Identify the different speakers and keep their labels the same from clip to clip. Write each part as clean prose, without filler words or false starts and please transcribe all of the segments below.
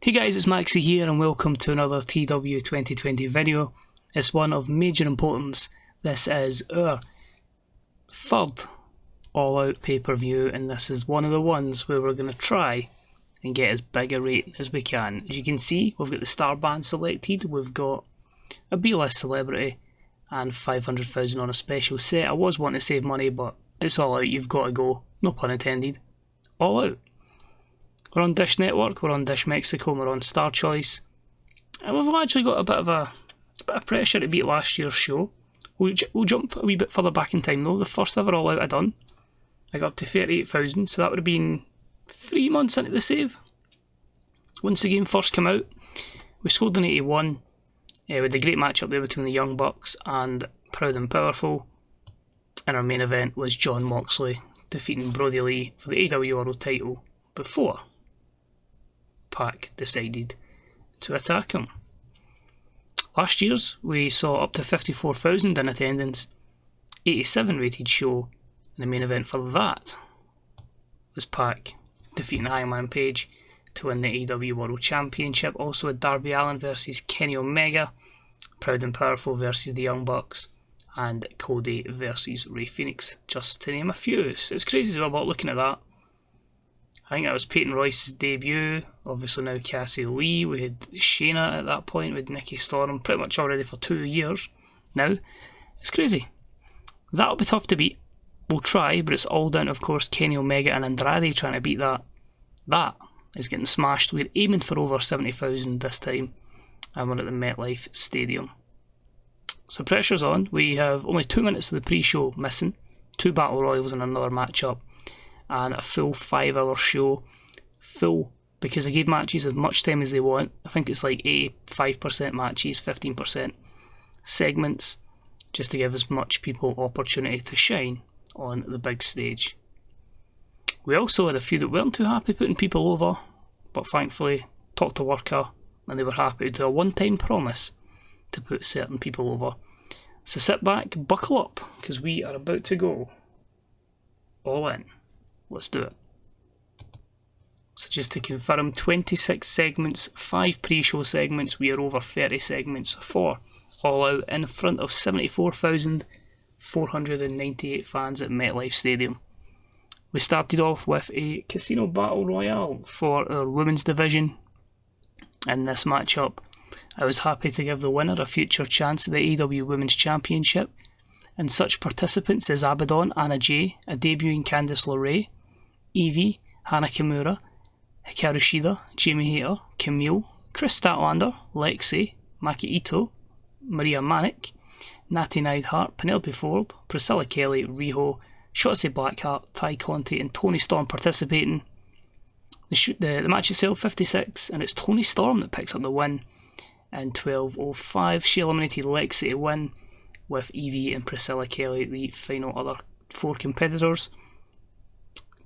Speaker 1: Hey guys, it's Maxie here and welcome to another TEW2020 video. It's one of major importance. This is our third All Out pay-per-view and this is one of the ones where we're going to try and get as big a rate as we can. As you can see, we've got the star band selected, we've got a B-list celebrity and 500,000 on a special set. I was wanting to save money but it's all out, you've got to go, no pun intended. All Out. We're on Dish Network, we're on Dish Mexico, we're on Star Choice, and we've actually got a bit of pressure to beat last year's show. We'll jump a wee bit further back in time though. The first ever All Out I done, I got up to 38,000, so that would have been 3 months into the save. Once the game first came out, we scored an 81, with a great match up there between the Young Bucks and Proud and Powerful, and our main event was Jon Moxley defeating Brodie Lee for the AEW World title before Pac decided to attack him. Last year's we saw up to 54,000 in attendance, 87 rated show, and the main event for that was Pac defeating Hangman Page to win the AEW World Championship. Also with Darby Allin versus Kenny Omega, Proud and Powerful versus the Young Bucks, and Cody versus Rey Fenix, just to name a few. So it's crazy as well about looking at that. I think that was Peyton Royce's debut, obviously now Cassie Lee, we had Shayna at that point with Nikki Storm, pretty much already for 2 years now. It's crazy. That'll be tough to beat. We'll try, but it's all down to, of course, Kenny Omega and Andrade trying to beat that. That is getting smashed. We're aiming for over 70,000 this time, and we're at the MetLife Stadium. So pressure's on. We have only 2 minutes of the pre-show missing, 2 Battle Royals and another matchup, and a full 5-hour show. Full, because I gave matches as much time as they want. I think it's like 85% matches, 15% segments, just to give as much people opportunity to shine on the big stage. We also had a few that weren't too happy putting people over, but thankfully talked to Worker and they were happy to do a one-time promise to put certain people over. So sit back, buckle up, because we are about to go all in. Let's do it. So just to confirm, 26 segments, 5 pre-show segments, we are over 30 segments for All Out in front of 74,498 fans at MetLife Stadium. We started off with a Casino Battle Royale for our women's division. In this matchup, I was happy to give the winner a future chance at the AEW Women's Championship, and such participants as Abaddon, Anna Jay, a debuting Candice LeRae, Evie, Hana Kimura, Hikaru Shida, Jamie Hayter, Camille, Chris Statlander, Lexi, Maki Ito, Maria Manic, Natty Neidhart, Penelope Ford, Priscilla Kelly, Riho, Shotzi Blackheart, Ty Conti and Toni Storm participating. The match itself 56, and it's Toni Storm that picks up the win in 12:05. She eliminated Lexi to win, with Evie and Priscilla Kelly the final other 4 competitors.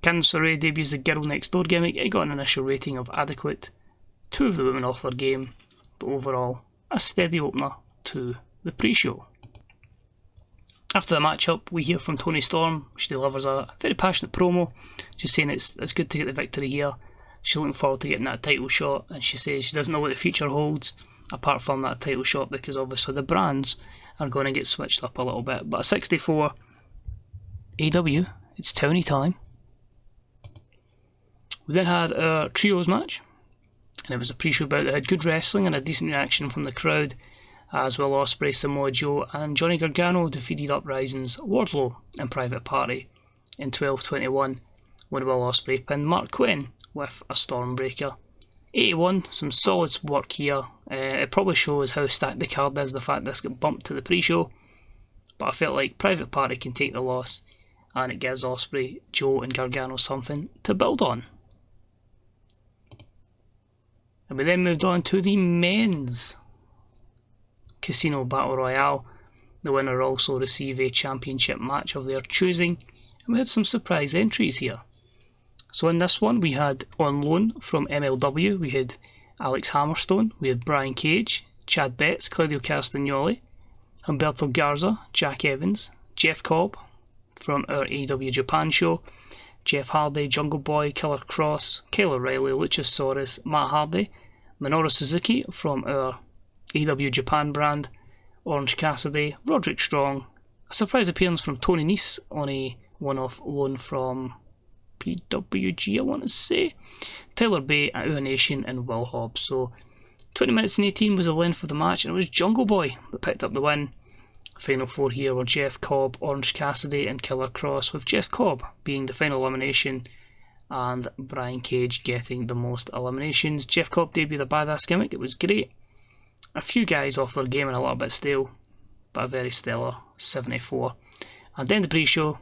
Speaker 1: Candice LeRae debuts the Girl Next Door gimmick. It got an initial rating of adequate. 2 of the women off their game, but overall a steady opener to the pre-show. After the matchup, we hear from Toni Storm. She delivers a very passionate promo, just saying it's good to get the victory here. She's looking forward to getting that title shot, and she says she doesn't know what the future holds apart from that title shot, because obviously the brands are going to get switched up a little bit. But at 64, AEW, it's Tony time. We then had a trios match, and it was a pre-show bout that had good wrestling and a decent reaction from the crowd, as Will Ospreay, Samoa Joe and Johnny Gargano defeated Uprising's Wardlow and Private Party in 12:21, when Will Ospreay pinned Mark Quinn with a Stormbreaker. 81, some solid work here. It probably shows how stacked the card is, the fact this got bumped to the pre-show, but I felt like Private Party can take the loss, and it gives Ospreay, Joe and Gargano something to build on. And we then moved on to the men's Casino Battle Royale. The winner also received a championship match of their choosing, and we had some surprise entries here. So in this one we had on loan from MLW, we had Alex Hammerstone, we had Brian Cage, Chad Betts, Claudio Castagnoli, Humberto Garza, Jack Evans, Jeff Cobb from our AEW Japan show, Jeff Hardy, Jungle Boy, Killer Cross, Kyle O'Reilly, Luchasaurus, Matt Hardy, Minoru Suzuki from our AEW Japan brand, Orange Cassidy, Roderick Strong, a surprise appearance from Tony Nese on a one-off loan from PWG, I want to say, Tyler Bay, Our Nation, and Will Hobbs. So 20 minutes and 18 was the length of the match, and it was Jungle Boy that picked up the win. Final four here were Jeff Cobb, Orange Cassidy, and Killer Cross, with Jeff Cobb being the final elimination and Brian Cage getting the most eliminations. Jeff Cobb debuted a badass gimmick, it was great. A few guys off their game and a little bit stale, but a very stellar 74. And then the pre-show,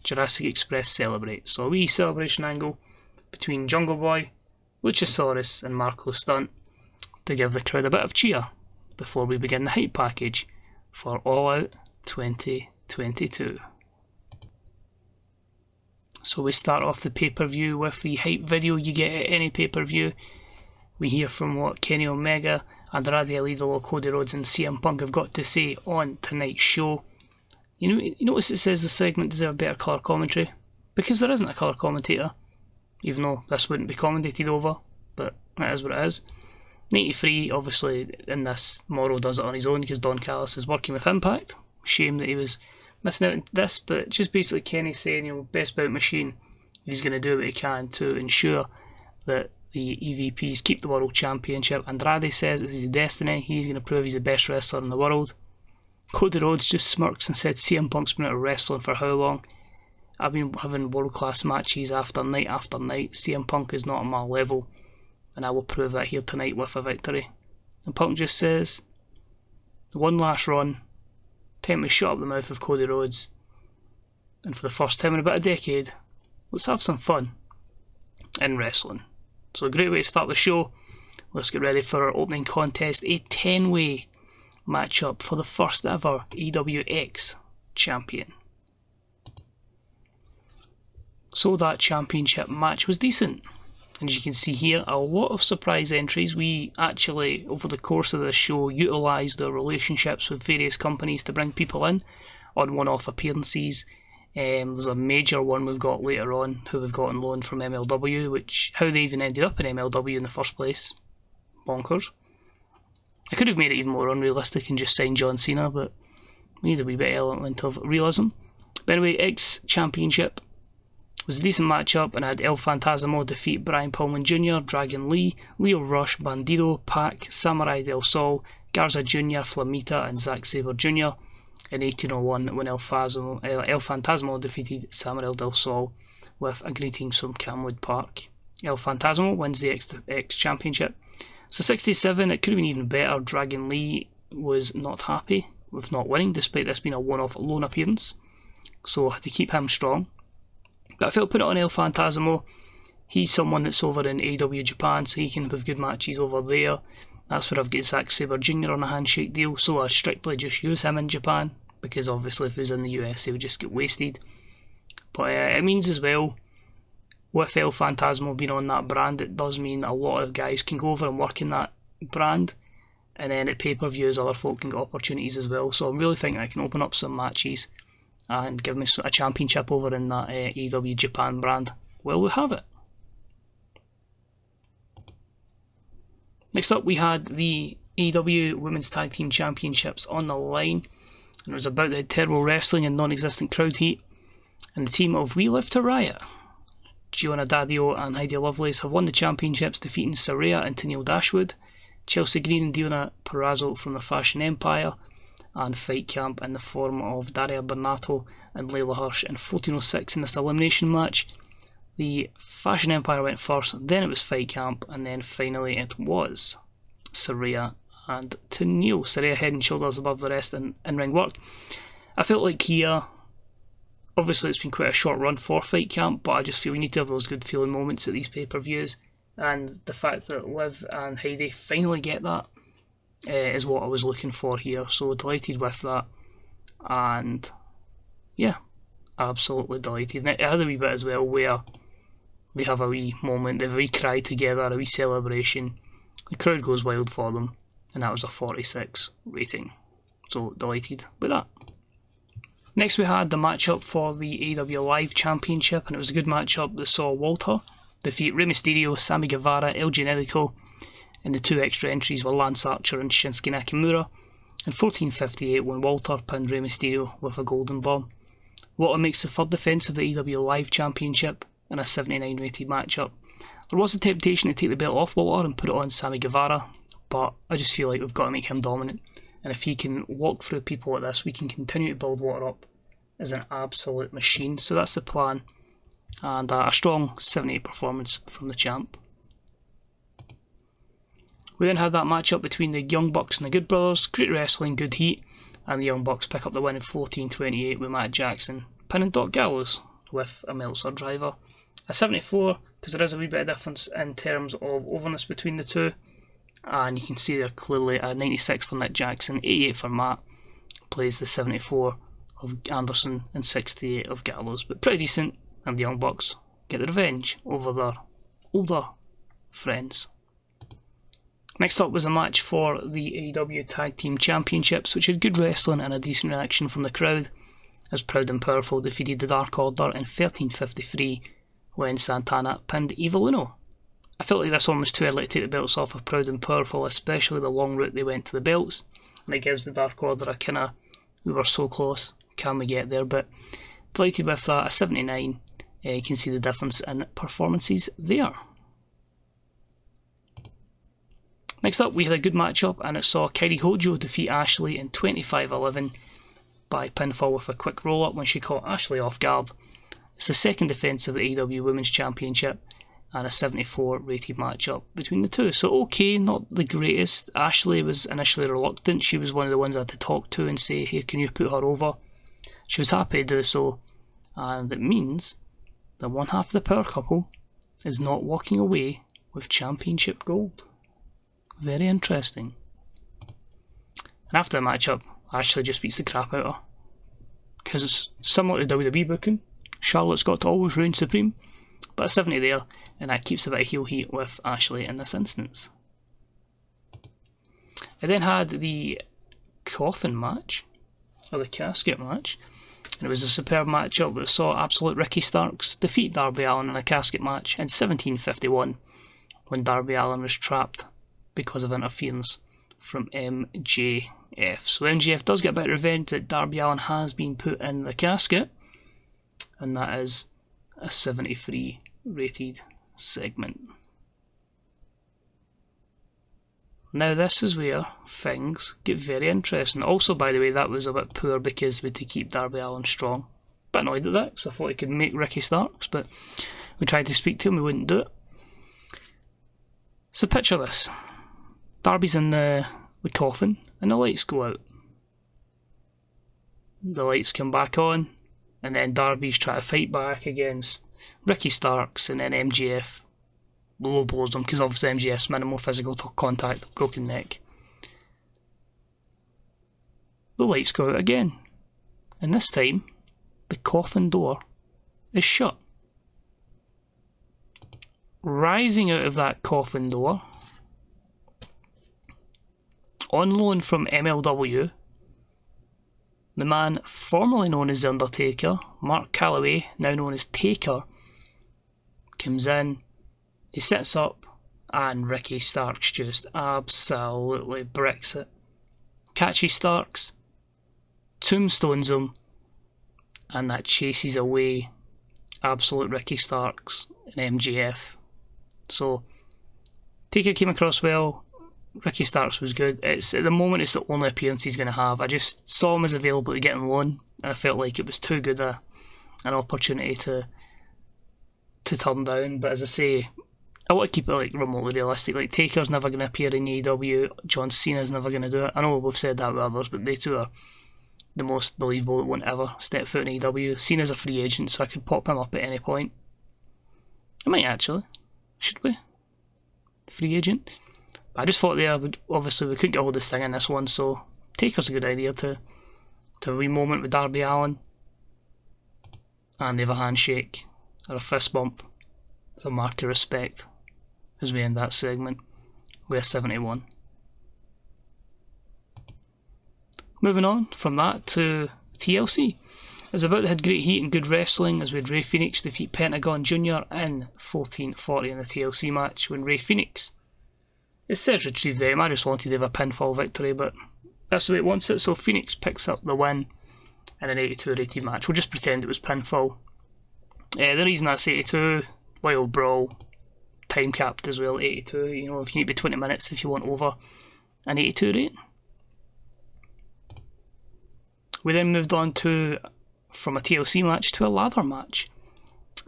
Speaker 1: Jurassic Express Celebrate. So a wee celebration angle between Jungle Boy, Luchasaurus and Marco Stunt to give the crowd a bit of cheer before we begin the hype package for All Out 2022. So we start off the pay-per-view with the hype video you get at any pay-per-view. We hear from what Kenny Omega, Andrade, Idolo, Cody Rhodes and CM Punk have got to say on tonight's show. You notice it says the segment deserves better colour commentary? Because there isn't a colour commentator, even though this wouldn't be commentated over, but it is what it is. 93, obviously, in this, Morrow does it on his own because Don Callis is working with Impact. Shame that he was missing out on this, but just basically Kenny saying, best bout machine, he's going to do what he can to ensure that the EVPs keep the World Championship. Andrade says it's his destiny, he's going to prove he's the best wrestler in the world. Cody Rhodes just smirks and said CM Punk's been out of wrestling for how long? I've been having world class matches after night. CM Punk is not on my level, and I will prove that here tonight with a victory. And Punk just says, one last run, time to shut up the mouth of Cody Rhodes, and for the first time in about a decade, let's have some fun in wrestling. So a great way to start the show. Let's get ready for our opening contest, a 10-way matchup for the first ever AEW champion. So that championship match was decent. And as you can see here, a lot of surprise entries. We actually, over the course of this show, utilised our relationships with various companies to bring people in on one-off appearances. There's a major one we've got later on, who we've got on loan from MLW, which, how they even ended up in MLW in the first place, bonkers. I could have made it even more unrealistic and just signed John Cena, but we need a wee bit element of realism. But anyway, X Championship was a decent matchup, and I had El Phantasmo defeat Brian Pillman Jr., Dragon Lee, Leo Rush, Bandido, Pac, Samurai Del Sol, Garza Jr., Flamita, and Zack Sabre Jr. in 1801 when El Phantasmo defeated Samurai Del Sol with a greetings from Camwood Park. El Phantasmo wins the X Championship. So 67, it could have been even better. Dragon Lee was not happy with not winning, despite this being a one-off loan appearance. So I had to keep him strong. But I felt put it on El Phantasmo. He's someone that's over in AEW Japan, so he can have good matches over there. That's where I've got Zack Sabre Jr. on a handshake deal, so I strictly just use him in Japan, because obviously if he was in the US he would just get wasted. But it means as well, with El Phantasmo being on that brand, it does mean a lot of guys can go over and work in that brand, and then at pay-per-views other folk can get opportunities as well. So I'm really thinking I can open up some matches and give me a championship over in that AEW Japan brand. Well, we have it. Next up we had the AEW Women's Tag Team Championships on the line, and it was about the terrible wrestling and non-existent crowd heat, and the team of We Live to Riot, Giovanna Daddio and Heidi Lovelace, have won the championships, defeating Saraya and Tenille Dashwood, Chelsea Green and Diona Purrazzo from the Fashion Empire, and Fight Camp in the form of Daria Bernardo and Layla Hirsch in 1406 in this elimination match. The Fashion Empire went first, then it was Fight Camp, and then finally it was Saraya and Tenille. Saraya head and shoulders above the rest in ring work. I felt like here, obviously it's been quite a short run for Fight Camp, but I just feel we need to have those good feeling moments at these pay-per-views, and the fact that Liv and Heidi finally get that is what I was looking for here, so delighted with that. And yeah, absolutely delighted. And it had a wee bit as well where they have a wee moment, they have a wee cry together, a wee celebration, the crowd goes wild for them, and that was a 46 rating, so delighted with that. Next we had the matchup for the AEW Live Championship, and it was a good matchup that saw Walter defeat Rey Mysterio, Sammy Guevara, El Generico, and the 2 extra entries were Lance Archer and Shinsuke Nakamura. In 14:58, when Walter pinned Rey Mysterio with a Golden Bomb. Walter makes the 3rd defence of the AEW Live Championship in a 79 rated matchup. There was a temptation to take the belt off Walter and put it on Sammy Guevara, but I just feel like we've got to make him dominant, and if he can walk through people like this, we can continue to build Walter up as an absolute machine. So that's the plan, and a strong 78 performance from the champ. We then had that matchup between the Young Bucks and the Good Brothers. Great wrestling, good heat, and the Young Bucks pick up the win in 14:28 with Matt Jackson pinning Doc Gallows with a Meltzer driver. A 74, because there is a wee bit of difference in terms of overness between the two, and you can see there clearly a 96 for Nick Jackson, 88 for Matt, plays the 74 of Anderson and 68 of Gallows, but pretty decent, and the Young Bucks get the revenge over their older friends. Next up was a match for the AEW Tag Team Championships, which had good wrestling and a decent reaction from the crowd, as Proud and Powerful defeated the Dark Order in 13:53 when Santana pinned Evil Uno. I felt like this one was too early to take the belts off of Proud and Powerful, especially the long route they went to the belts, and it gives the Dark Order a kinda, we were so close, can we get there, but delighted with that, a 79, you can see the difference in performances there. Next up, we had a good matchup, and it saw Kairi Hojo defeat Ashley in 25:11 by pinfall with a quick roll-up when she caught Ashley off guard. It's the 2nd defence of the AEW Women's Championship, and a 74 rated matchup between the two. So okay, not the greatest. Ashley was initially reluctant. She was one of the ones I had to talk to and say, hey, can you put her over? She was happy to do so, and it means that one half of the power couple is not walking away with championship gold. Very interesting. And after the matchup, Ashley just beats the crap out of her. Because it's similar to WWE booking, Charlotte's got to always reign supreme, but a 70 there, and that keeps a bit of heel heat with Ashley in this instance. I then had the Coffin Match, or the Casket Match, and it was a superb matchup that saw Absolute Ricky Starks defeat Darby Allin in a casket match in 17:51 when Darby Allin was trapped because of interference from MJF. So MJF does get a bit of revenge that Darby Allin has been put in the casket, and that is a 73 rated segment. Now this is where things get very interesting. Also, by the way, that was a bit poor because we had to keep Darby Allin strong. Bit annoyed at that because I thought he could make Ricky Starks, but we tried to speak to him, we wouldn't do it. So picture this. Darby's in the coffin and the lights go out. The lights come back on, and then Darby's trying to fight back against Ricky Starks, and then MJF low blows him because obviously MJF's minimal physical contact, broken neck. The lights go out again, and this time the coffin door is shut. Rising out of that coffin door, on loan from MLW, the man formerly known as The Undertaker, Mark Calloway, now known as Taker, comes in, he sits up, and Ricky Starks just absolutely bricks it. Catches Starks, tombstones him, and that chases away Absolute Ricky Starks and MJF. So, Taker came across well, Ricky Starks was good. At the moment it's the only appearance he's going to have. I just saw him as available to get on loan, and I felt like it was too good an opportunity to turn down. But as I say, I want to keep it like remotely realistic. Like, Taker's never going to appear in AEW, John Cena's never going to do it. I know we've said that with others, but they two are the most believable that won't ever step foot in AEW. Cena's a free agent, so I could pop him up at any point. I might actually. Should we? Free agent? I just thought there, obviously we couldn't get hold of Sting in this one, so Taker's a good idea to a wee moment with Darby Allin, and they have a handshake or a fist bump as a mark of respect as we end that segment with a 71. Moving on from that to TLC. It was about to have great heat and good wrestling as we had Rey Fenix defeat Pentagon Jr. in 14:40 in the TLC match when Rey Fenix It says retrieve the item. I just wanted to have a pinfall victory, but that's the way it wants it. So Phoenix picks up the win in an 82 rated match. We'll just pretend it was pinfall. The reason that's 82, Wild Brawl, time capped as well, 82. You know, if you need to be 20 minutes if you want over an 82 rate. We then moved on from a TLC match to a ladder match.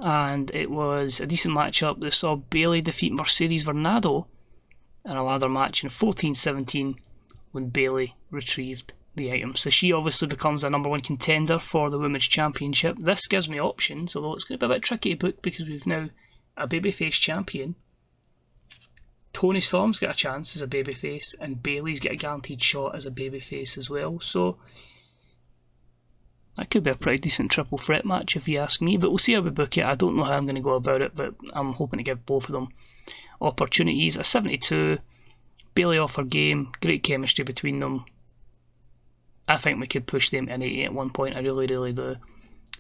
Speaker 1: And it was a decent matchup that saw Baylee defeat Mercedes Varnado in a ladder match in 14-17 when Baylee retrieved the item. So she obviously becomes a number 1 contender for the Women's Championship. This gives me options, although it's going to be a bit tricky to book because we've now a babyface champion. Toni Storm's got a chance as a babyface, and Baylee's got a guaranteed shot as a babyface as well. So that could be a pretty decent triple threat match if you ask me, but we'll see how we book it. I don't know how I'm going to go about it, but I'm hoping to give both of them opportunities. A 72, Baylee off her game, great chemistry between them. I think we could push them in 80 at one point, I really, really do.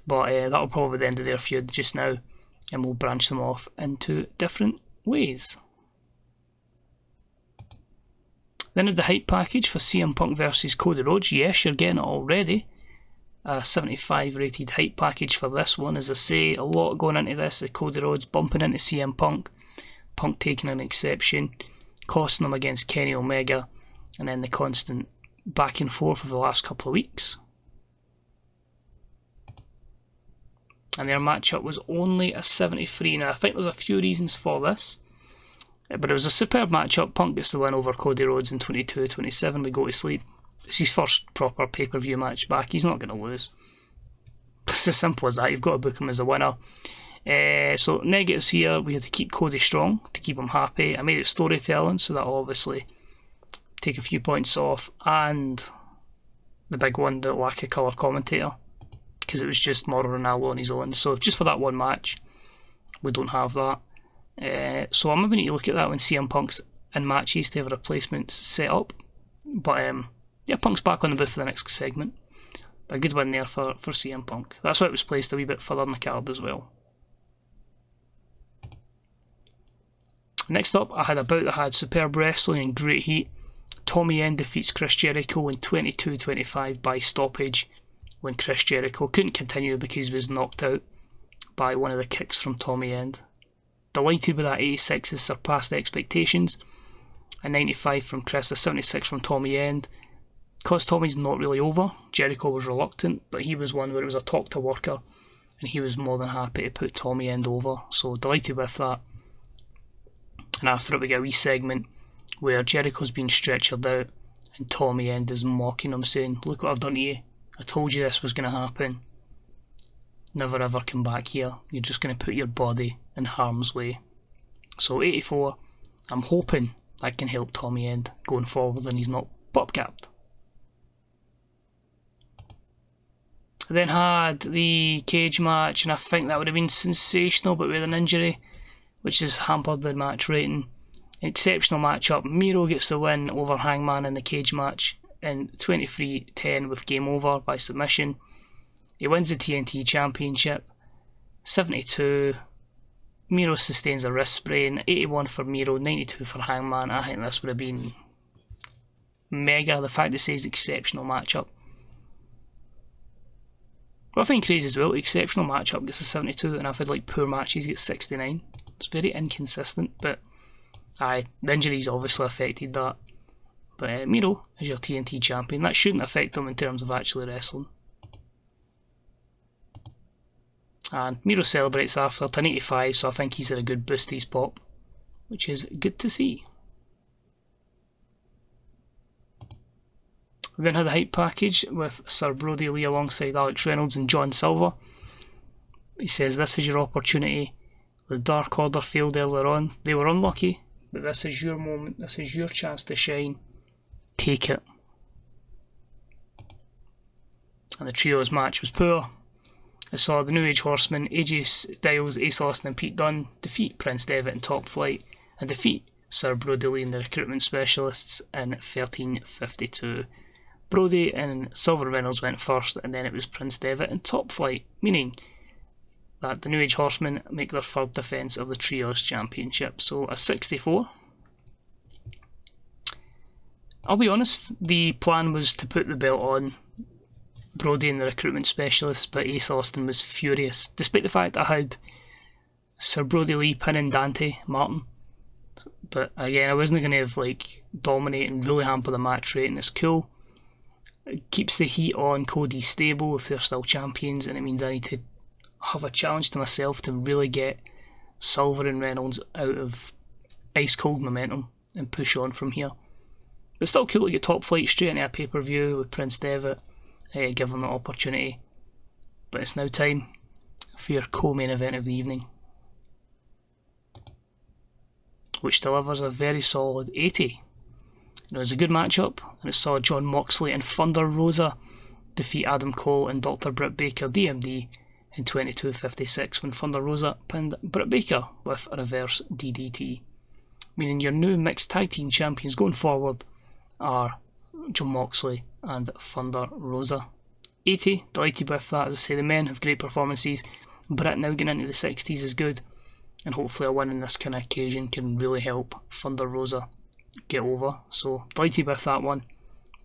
Speaker 1: But that'll probably be the end of their feud just now, and we'll branch them off into different ways. Then had the hype package for CM Punk versus Cody Rhodes. Yes, you're getting it already. A 75 rated hype package for this one. As I say, a lot going into this. The Cody Rhodes bumping into CM Punk, Punk taking an exception, costing them against Kenny Omega, and then the constant back and forth of the last couple of weeks. And their matchup was only a 73. Now I think there's a few reasons for this, but it was a superb matchup. Punk gets the win over Cody Rhodes in 22-27. We go to sleep. It's his first proper pay-per-view match back. He's not going to lose. It's as simple as that. You've got to book him as a winner. So negatives here, we had to keep Cody strong to keep him happy. I made it storytelling, so that'll obviously take a few points off. And the big one, the lack of colour commentator, because it was just Miro Ronaldo on his own. So just for that one match, we don't have that. So I'm going to look at that when CM Punk's in matches to have replacements set up. But yeah, Punk's back on the booth for the next segment. But a good win there for CM Punk. That's why it was placed a wee bit further on the card as well. Next up, I had a bout that had superb wrestling and great heat. Tommy End defeats Chris Jericho in 22-25 by stoppage when Chris Jericho couldn't continue because he was knocked out by one of the kicks from Tommy End. Delighted with that. 86 has surpassed expectations. A 95 from Chris, a 76 from Tommy End. Because Tommy's not really over, Jericho was reluctant, but he was one where it was a talk to worker, and he was more than happy to put Tommy End over, so delighted with that. And after it we get a wee segment where Jericho's been stretchered out, and Tommy End is mocking him, saying, "Look what I've done to you, I told you this was going to happen, never ever come back here, you're just going to put your body in harm's way." So 84, I'm hoping that can help Tommy End going forward and he's not pop-capped. I then had the cage match, and I think that would have been sensational, but with an injury, which has hampered the match rating. Exceptional matchup. Miro gets the win over Hangman in the cage match in 23-10 with game over by submission. He wins the TNT Championship. 72. Miro sustains a wrist sprain. 81 for Miro, 92 for Hangman. I think this would have been mega. The fact it says exceptional matchup. What I find crazy as well, exceptional matchup gets a 72, and I've had like poor matches get 69. It's very inconsistent, but the injuries obviously affected that. But Miro is your TNT champion. That shouldn't affect him in terms of actually wrestling. And Miro celebrates after 1085, so I think he's had a good boost to his pop, which is good to see. We then had a hype package with Sir Brody Lee alongside Alex Reynolds and John Silver. He says, "This is your opportunity. The Dark Order failed earlier on. They were unlucky, but this is your moment. This is your chance to shine. Take it." And the trios match was poor. I saw the New Age Horsemen, AJ Styles, Ace Austin and Pete Dunne defeat Prince Devitt in Top Flight and defeat Sir Brody Lee and the Recruitment Specialists in 1352. Brody and Silver Reynolds went first, and then it was Prince Devitt and Top Flight, meaning that the New Age Horsemen make their third defence of the Trios Championship. So a 64. I'll be honest, the plan was to put the belt on Brody and the recruitment specialist, but Ace Austin was furious, despite the fact I had Sir Brody Lee pinning Dante Martin. But again, I wasn't going to dominate and really hamper the match rate, and it's cool. It keeps the heat on Cody's stable if they're still champions, and it means I need to have a challenge to myself to really get Silver and Reynolds out of ice cold momentum and push on from here. But still cool to get Top Flight straight into a pay-per-view with Prince Devitt, give him the opportunity. But it's now time for your co-main event of the evening, which delivers a very solid 80. It was a good matchup, and it saw Jon Moxley and Thunder Rosa defeat Adam Cole and Dr. Britt Baker D.M.D. in 22:56 when Thunder Rosa pinned Britt Baker with a reverse DDT. Meaning your new mixed tag team champions going forward are Jon Moxley and Thunder Rosa. 80, delighted with that. As I say, the men have great performances. Britt now getting into the 60s is good, and hopefully a win in this kind of occasion can really help Thunder Rosa get over. So delighted with that one.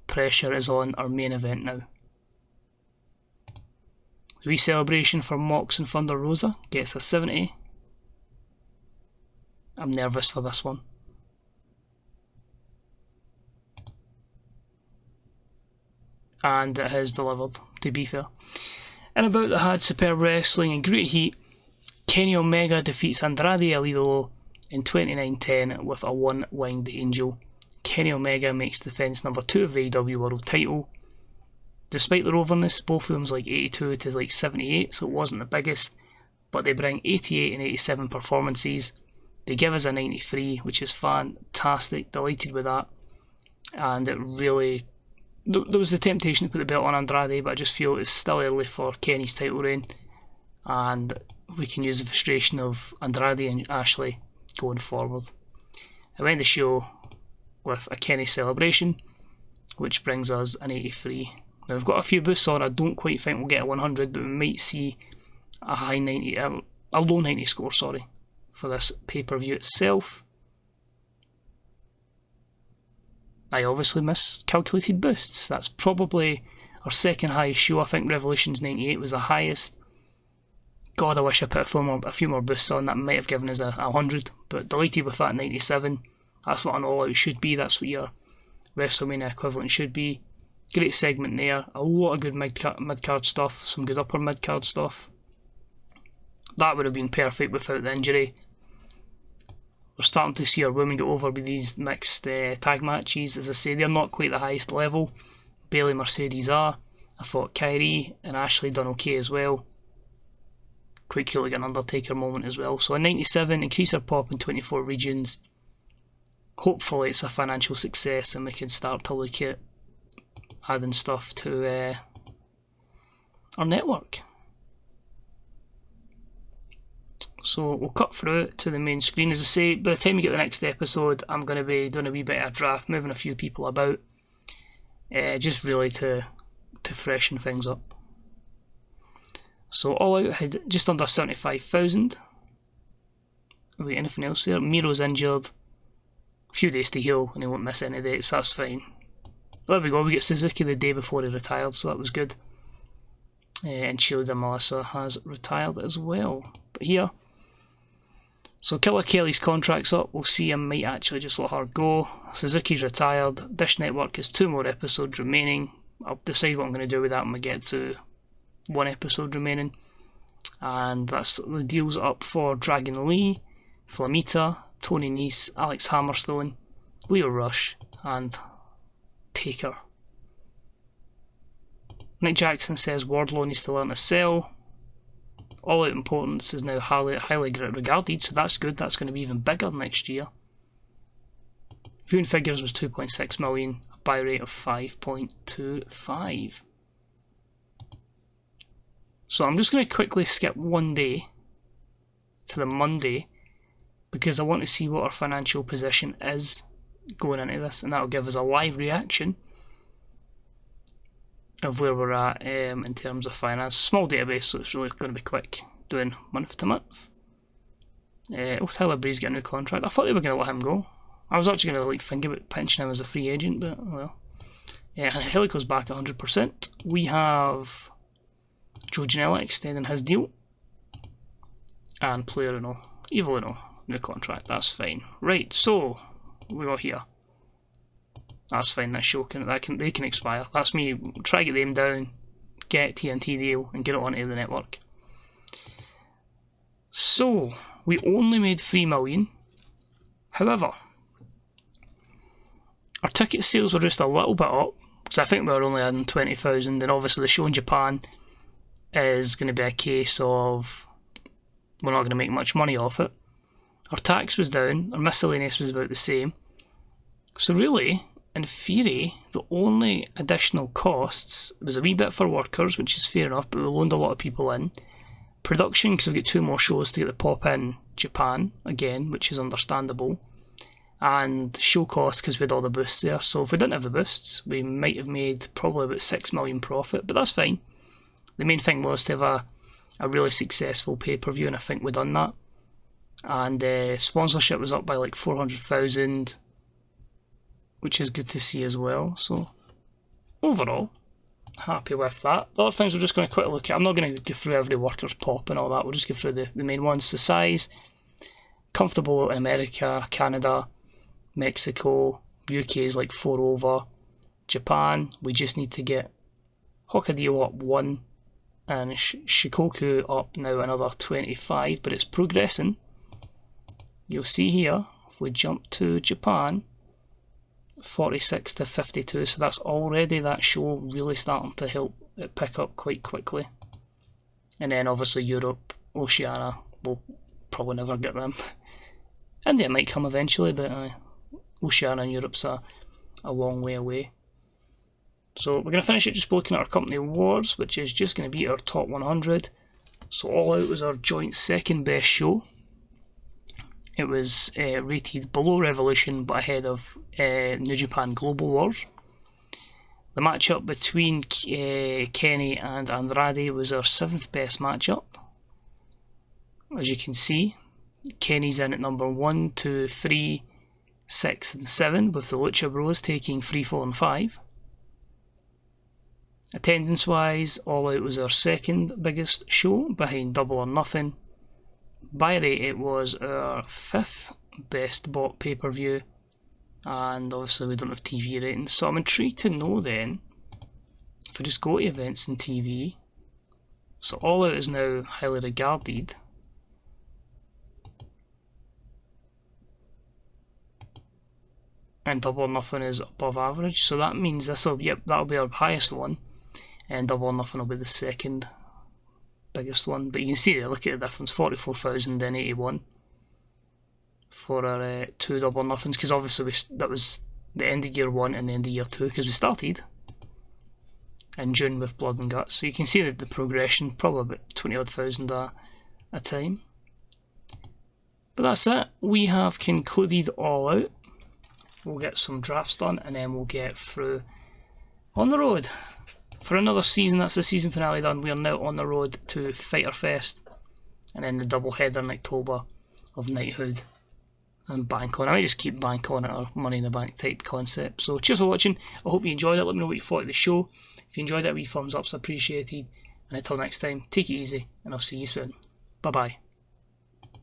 Speaker 1: Pressure is on our main event now. The wee celebration for Mox and Thunder Rosa gets a 70. I'm nervous for this one. And it has delivered, to be fair. In a bout that had superb wrestling and great heat, Kenny Omega defeats Andrade El Idolo in 29:10 with a one-winged angel. Kenny Omega makes defence number 2 of the AEW World title. Despite their overness, both of them's 82 to 78, so it wasn't the biggest, but they bring 88 and 87 performances. They give us a 93, which is fantastic, delighted with that. And it really, there was the temptation to put the belt on Andrade, but I just feel it's still early for Kenny's title reign, and we can use the frustration of Andrade and Ashley going forward. I went the show with a Kenny celebration, which brings us an 83. Now we've got a few boosts on. I don't quite think we'll get a 100, but we might see a high 90, a low 90 score, for this pay-per-view itself. I obviously miscalculated boosts. That's probably our second highest show. I think Revolution's 98 was the highest. God, I wish I put a few more boosts on. That might have given us a 100, but delighted with that 97. That's what an All Out should be. That's what your WrestleMania equivalent should be. Great segment there. A lot of good mid-card stuff. Some good upper mid-card stuff. That would have been perfect without the injury. We're starting to see our women get over with these mixed tag matches. As I say, they're not quite the highest level. Baylee and Mercedes are. I thought Kyrie and Ashley done okay as well. Quite cool to get an Undertaker moment as well. So a 97, increase our pop in 24 regions. Hopefully it's a financial success and we can start to look at adding stuff to our network. So we'll cut through it to the main screen. As I say, by the time we get the next episode, I'm going to be doing a wee bit of a draft, moving a few people about, just really to freshen things up. So All Out had just under 75,000. Wait, anything else there? Miro's injured. A few days to heal and he won't miss any dates, that's fine. There we go, we get Suzuki the day before he retired, so that was good. And Sheila Melissa has retired as well. But here, so Killer Kelly's contract's up. We'll see him might actually just let her go. Suzuki's retired. Dish Network has 2 more episodes remaining. I'll decide what I'm going to do with that when we get to 1 episode remaining. And that's the deals up for Dragon Lee, Flamita, Tony Nese, Alex Hammerstone, Leo Rush, and Taker. Nick Jackson says Wardlow needs to learn to sell. All Out importance is now highly regarded, so that's good. That's going to be even bigger next year. Viewing figures was 2.6 million, a buy rate of 5.25. So I'm just going to quickly skip one day to the Monday because I want to see what our financial position is going into this, and that'll give us a live reaction of where we're at in terms of finance. Small database, so it's really going to be quick doing month to month. Tyler Breeze getting a new contract. I thought they were going to let him go. I was actually going to think about pinching him as a free agent, but well. Yeah, Helico's back 100%. We have Joe Janela extending his deal. And Player Evil new contract, that's fine. Right, so we got here. That's fine, that show they can expire. That's me, try to get them down, get TNT deal, and get it onto the network. So, we only made 3 million. However, our ticket sales were just a little bit up, because I think we were only adding 20,000, and obviously the show in Japan is going to be a case of we're not going to make much money off it. Our tax was down, our miscellaneous was about the same. So really, in theory, the only additional costs was a wee bit for workers, which is fair enough, but we loaned a lot of people in. Production, because we've got 2 more shows to get the pop in Japan, again, which is understandable. And show costs, because we had all the boosts there. So if we didn't have the boosts, we might have made probably about 6 million profit, but that's fine. The main thing was to have a really successful pay-per-view, and I think we've done that. And sponsorship was up by like 400,000, which is good to see as well. So overall, happy with that. The other things we're just going to quickly look at. I'm not going to go through every worker's pop and all that. We'll just go through the main ones. The size, comfortable in America, Canada, Mexico, UK is like 4 over. Japan, we just need to get Hokkaido up 1 and Shikoku up now another 25, but it's progressing. You'll see here, if we jump to Japan, 46 to 52, so that's already that show really starting to help it pick up quite quickly. And then obviously Europe, Oceania, we'll probably never get them. India might come eventually, but Oceania and Europe's a long way away. So we're going to finish it just looking at our company awards, which is just going to be our top 100. So All Out was our joint second best show. It was rated below Revolution but ahead of New Japan Global Wars. The matchup between Kenny and Andrade was our 7th best matchup. As you can see, Kenny's in at number 1, 2, 3, 6 and 7, with the Lucha Bros taking 3, 4 and 5. Attendance wise, All Out was our 2nd biggest show behind Double or Nothing. By rate, it was our 5th best bought pay-per-view, and obviously we don't have TV ratings, so I'm intrigued to know then, if we just go to events and TV, so All Out is now highly regarded, and Double or Nothing is above average, so that means that'll be our highest one, and Double or Nothing will be the 2nd biggest one. But you can see there, look at the difference, 44,081 for our 2 Double or Nothings, because obviously that was the end of year 1 and the end of year 2, because we started in June with Blood and Guts, so you can see that the progression, probably about 20 odd thousand a time. But that's it, we have concluded All Out. We'll get some drafts done and then we'll get through on the road for another season. That's the season finale done. We are now on the road to Fyter Fest and then the double header in October of Knighthood and Bank On. I might just keep Bank On it or Money in the Bank type concept. So cheers for watching. I hope you enjoyed it. Let me know what you thought of the show. If you enjoyed it, a wee thumbs up's appreciated. And until next time, take it easy and I'll see you soon. Bye bye.